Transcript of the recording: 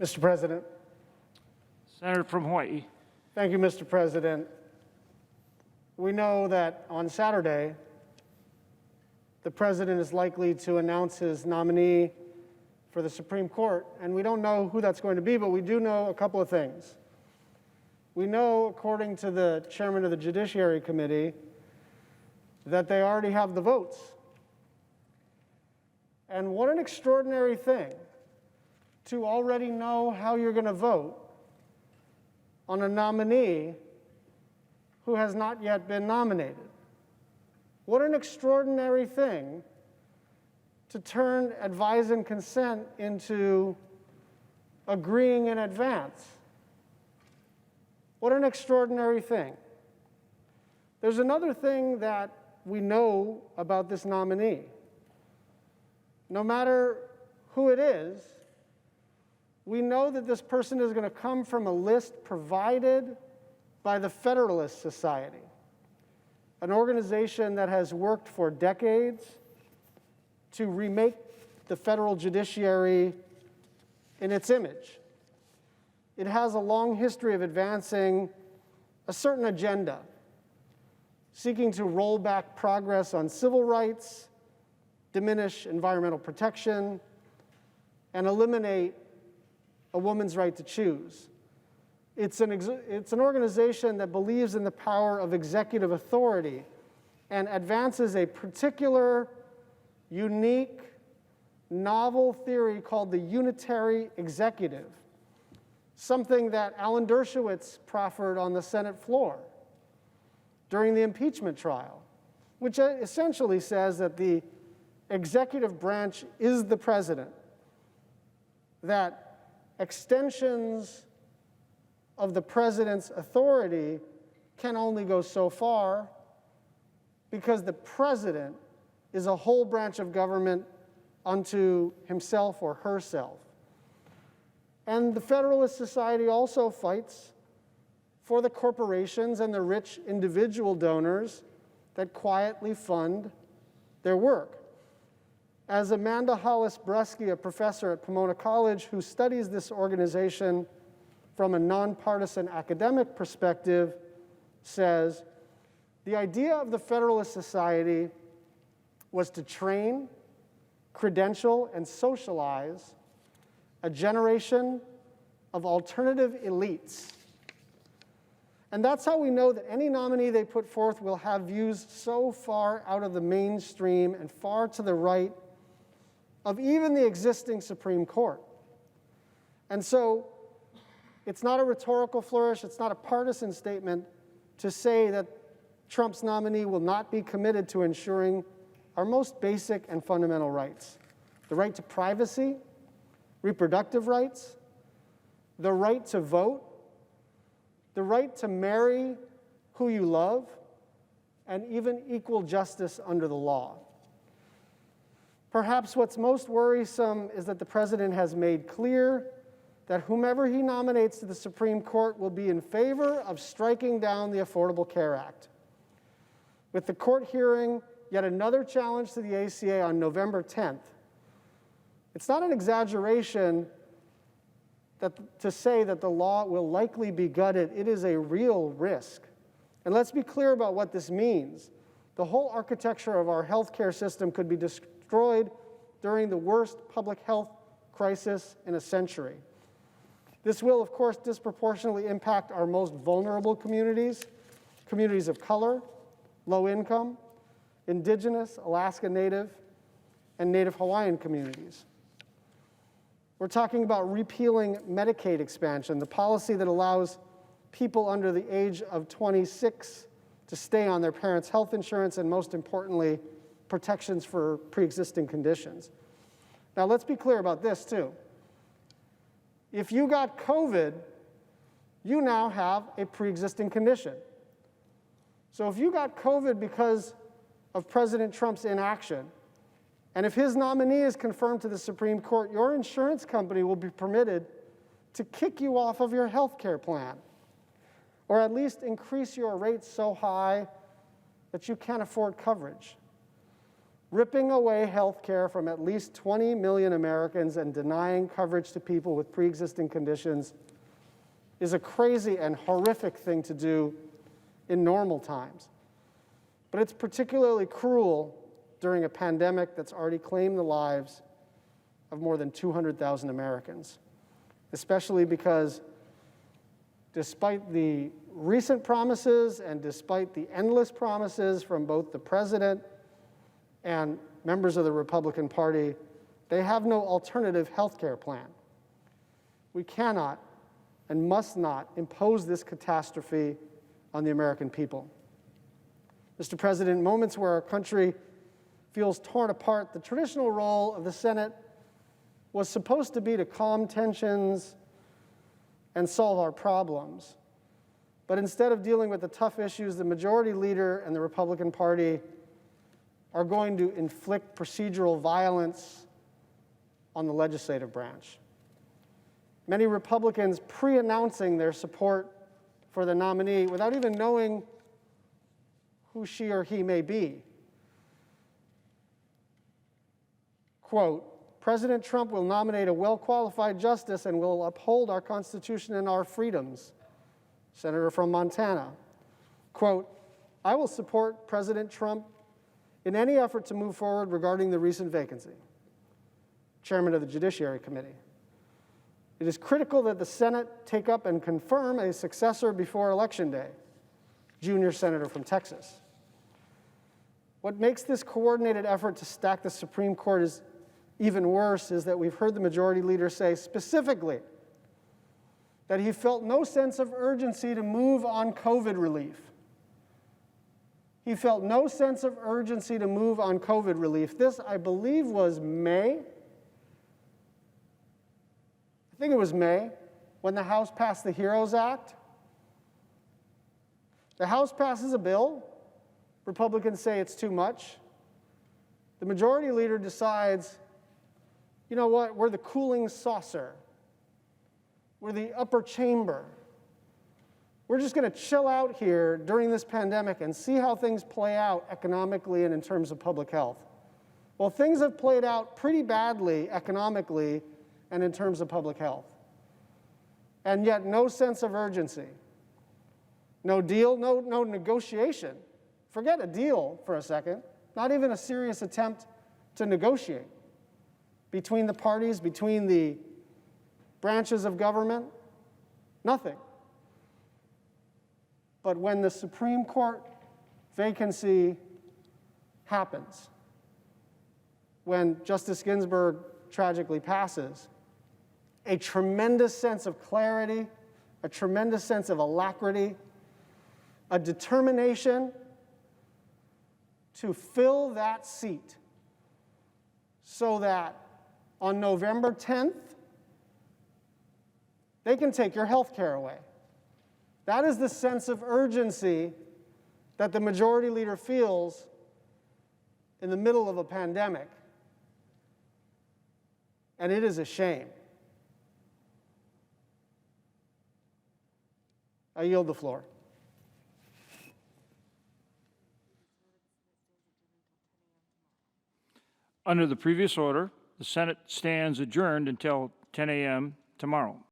Mr. President. Senator from Hawaii. Thank you, Mr. President. We know that on Saturday, the President is likely to announce his nominee for the Supreme Court, and we don't know who that's going to be, but we do know a couple of things. We know, according to the chairman of the Judiciary Committee, that they already have the votes. And what an extraordinary thing to already know how you're going to vote on a nominee who has not yet been nominated. What an extraordinary thing to turn advise and consent into agreeing in advance. What an extraordinary thing. There's another thing that we know about this nominee. No matter who it is, we know that this person is going to come from a list provided by the Federalist Society, an organization that has worked for decades to remake the federal judiciary in its image. It has a long history of advancing a certain agenda, seeking to roll back progress on civil rights, diminish environmental protection, and eliminate a woman's right to choose. It's an organization that believes in the power of executive authority and advances a particular, unique, novel theory called the unitary executive, something that Alan Dershowitz proffered on the Senate floor during the impeachment trial, which essentially says that the executive branch is the president, that extensions of the president's authority can only go so far because the president is a whole branch of government unto himself or herself. And the Federalist Society also fights for the corporations and the rich individual donors that quietly fund their work. As Amanda Hollis-Bresky, a professor at Pomona College who studies this organization from a nonpartisan academic perspective, says, the idea of the Federalist Society was to train, credential, and socialize a generation of alternative elites. And that's how we know that any nominee they put forth will have views so far out of the mainstream and far to the right of even the existing Supreme Court. And so it's not a rhetorical flourish, it's not a partisan statement to say that Trump's nominee will not be committed to ensuring our most basic and fundamental rights: the right to privacy, reproductive rights, the right to vote, the right to marry who you love, and even equal justice under the law. Perhaps what's most worrisome is that the president has made clear that whomever he nominates to the Supreme Court will be in favor of striking down the Affordable Care Act. With the court hearing yet another challenge to the ACA on November 10th, it's not an exaggeration to say that the law will likely be gutted. It is a real risk. And let's be clear about what this means. The whole architecture of our healthcare system could be destroyed during the worst public health crisis in a century. This will, of course, disproportionately impact our most vulnerable communities, communities of color, low income, indigenous, Alaska Native, and Native Hawaiian communities. We're talking about repealing Medicaid expansion, the policy that allows people under the age of 26 to stay on their parents' health insurance, and most importantly, protections for pre-existing conditions. Now, let's be clear about this, too. If you got COVID, you now have a pre-existing condition. So if you got COVID because of President Trump's inaction, and if his nominee is confirmed to the Supreme Court, your insurance company will be permitted to kick you off of your health care plan, or at least increase your rates so high that you can't afford coverage. ripping away health care from at least 20 million Americans and denying coverage to people with pre-existing conditions is a crazy and horrific thing to do in normal times. But it's particularly cruel during a pandemic that's already claimed the lives of more than 200,000 Americans, especially because despite the recent promises and despite the endless promises from both the president and members of the Republican Party, they have no alternative health care plan. We cannot and must not impose this catastrophe on the American people. Mr. President, in moments where our country feels torn apart, the traditional role of the Senate was supposed to be to calm tensions and solve our problems. But instead of dealing with the tough issues, the majority leader and the Republican Party are going to inflict procedural violence on the legislative branch. Many Republicans pre-announcing their support for the nominee without even knowing who she or he may be. Quote, President Trump will nominate a well-qualified justice and will uphold our Constitution and our freedoms. Senator from Montana. Quote, I will support President Trump in any effort to move forward regarding the recent vacancy. Chairman of the Judiciary Committee. It is critical that the Senate take up and confirm a successor before Election Day. Junior Senator from Texas. What makes this coordinated effort to stack the Supreme Court is even worse is that we've heard the majority leader say specifically that he felt no sense of urgency to move on COVID relief. He felt no sense of urgency to move on COVID relief. This, I believe, was May. I think it was May when the House passed the HEROES Act. The House passes a bill. Republicans say it's too much. The majority leader decides, you know what, we're the cooling saucer. We're the upper chamber. We're just going to chill out here during this pandemic and see how things play out economically and in terms of public health. Well, things have played out pretty badly economically and in terms of public health. And yet no sense of urgency. No deal, no negotiation. Forget a deal for a second. Not even a serious attempt to negotiate between the parties, between the branches of government, nothing. But when the Supreme Court vacancy happens, when Justice Ginsburg tragically passes, a tremendous sense of clarity, a tremendous sense of alacrity, a determination to fill that seat so that on November 10th, they can take your health care away. That is the sense of urgency that the majority leader feels in the middle of a pandemic. And it is a shame. I yield the floor. Under the previous order, the Senate stands adjourned until 10 a.m. tomorrow.